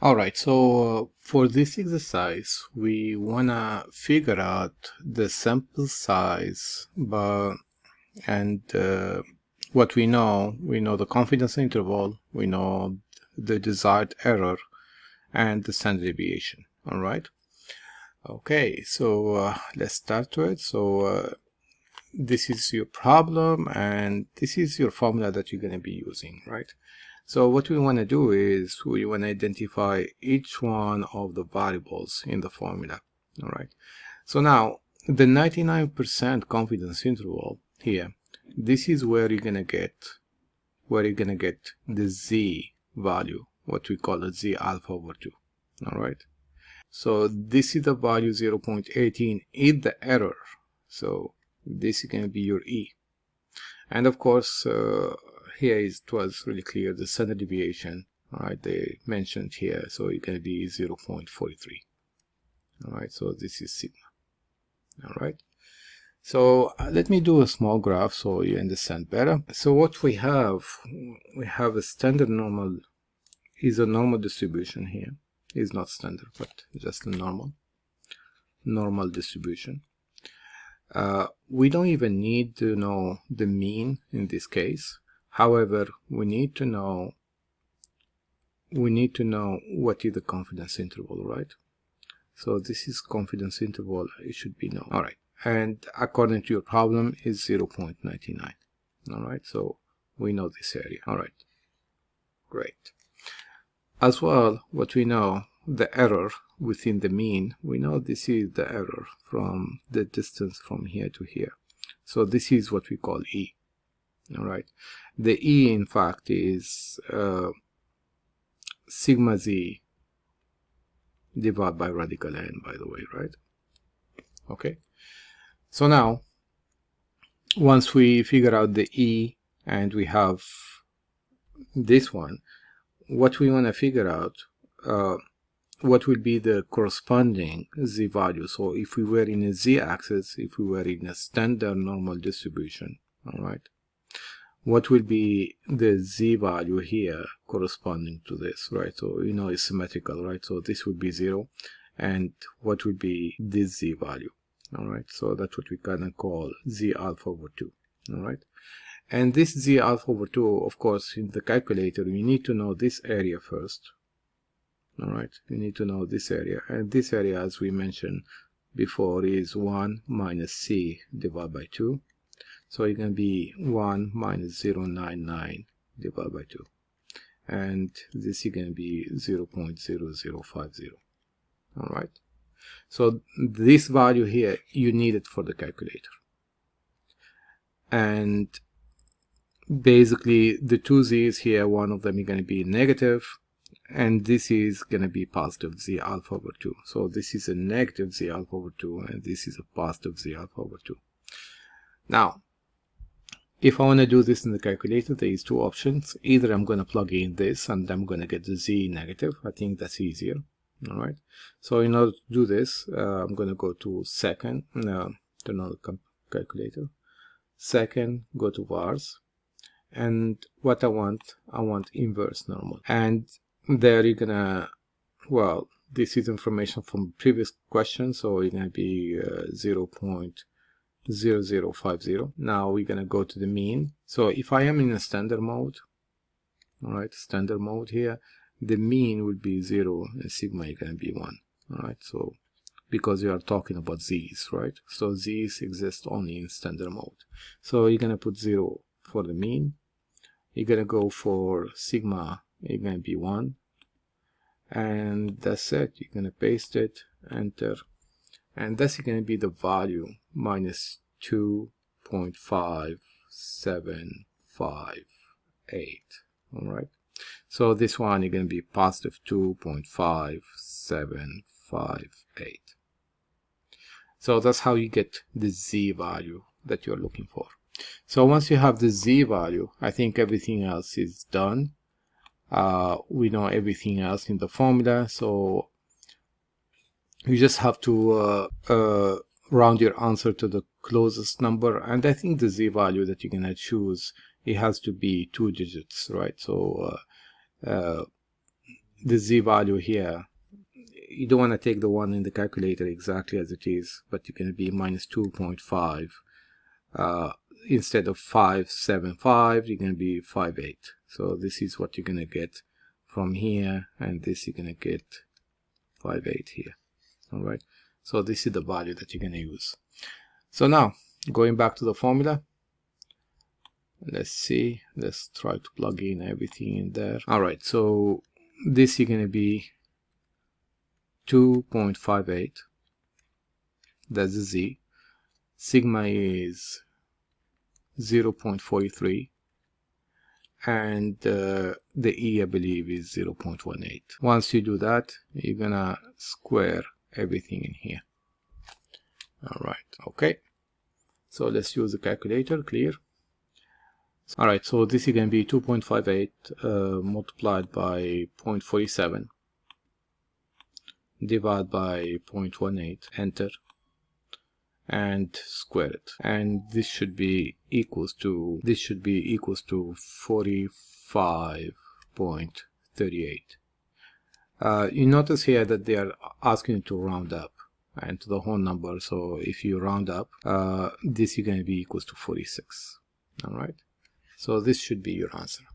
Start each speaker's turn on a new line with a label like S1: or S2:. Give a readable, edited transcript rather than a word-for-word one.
S1: Alright, so for this exercise, we wanna figure out the sample size, and what we know the confidence interval, we know the desired error, and the standard deviation. Alright, okay, so let's start with it. So this is your problem, and this is your formula that you're going to be using, right? So what we want to do is we want to identify each one of the variables in the formula. All right, so now the 99% confidence interval here, this is where you're going to get the z value, what we call a z alpha over 2. All right, so this is the value 0.18 is the error, so this is going to be your E. And of course, here it was really clear the standard deviation, all right, they mentioned here, so it's going to be 0.43. All right, so this is sigma. All right, so let me do a small graph so you understand better. So what we have a standard normal, is a normal distribution here. Is not standard, but just a normal distribution. We don't even need to know the mean in this case. However, we need to know what is the confidence interval, right? So this is confidence interval, it should be known. All right, and according to your problem is 0.99. all right, so we know this area. All right, great. As well, what we know, the error within the mean, we know this is the error from the distance from here to here. So this is what we call E. All right, the E in fact is sigma z divided by radical n, by the way, right? Okay, so now once we figure out the E and we have this one, what we want to figure out, what will be the corresponding z value. So if we were in a z-axis, if we were in a standard normal distribution, all right, what will be the z value here corresponding to this, right? So you know it's symmetrical, right? So this would be 0, and what would be this z value? All right, so that's what we can call z alpha over 2. All right, and this z alpha over 2, of course, in the calculator you need to know this area first. All right, you need to know this area, and this area, as we mentioned before, is 1 minus c divided by 2. So it's going to be 1 minus 0.99 divided by 2. And this is going to be 0.0050. All right. So this value here, you need it for the calculator. And basically, the two z's here, one of them is going to be negative, and this is going to be positive z alpha over 2. So this is a negative z alpha over 2, and this is a positive z alpha over 2. Now, if I want to do this in the calculator, there is two options. Either I'm going to plug in this and I'm going to get the z negative. I think that's easier. All right, so in order to do this, I'm going to go to second, to another calculator. Second, go to vars, and what I want inverse normal. And there you're gonna, well, this is information from previous question, so you're gonna be 0.0050. Now we're gonna go to the mean. So if I am in a standard mode, all right, standard mode here, the mean will be 0 and sigma is gonna be 1. All right, so because we are talking about z's, right? So z's exist only in standard mode. So you're gonna put 0 for the mean. You're gonna go for sigma, it's gonna be 1, and that's it. You're gonna paste it, enter, and that's gonna be the value minus 2.5758. all right, so this one is gonna be positive 2.5758. so that's how you get the z value that you're looking for. So once you have the z value, I think everything else is done. We know everything else in the formula, so you just have to round your answer to the closest number. And I think the z value that you're gonna choose, it has to be 2 digits, right? So the z value here, you don't want to take the one in the calculator exactly as it is, but you're going to be minus 2.5. Instead of 575, you're going to be 58. So this is what you're going to get from here, and this you're going to get 58 here. All right, so this is the value that you're going to use. So now going back to the formula, let's see, let's try to plug in everything in there. All right, so this is going to be 2.58, that's the z. Sigma is 0.43, and the E, I believe, is 0.18. Once you do that, you're gonna square everything in here. All right, okay, so let's use the calculator. Clear. All right, so this is gonna be 2.58 multiplied by 0.47 divided by 0.18, enter, and square it, and this should be equals to 45.38. You notice here that they are asking you to round up and to the whole number, so if you round up, this is going to be equals to 46. All right, so this should be your answer.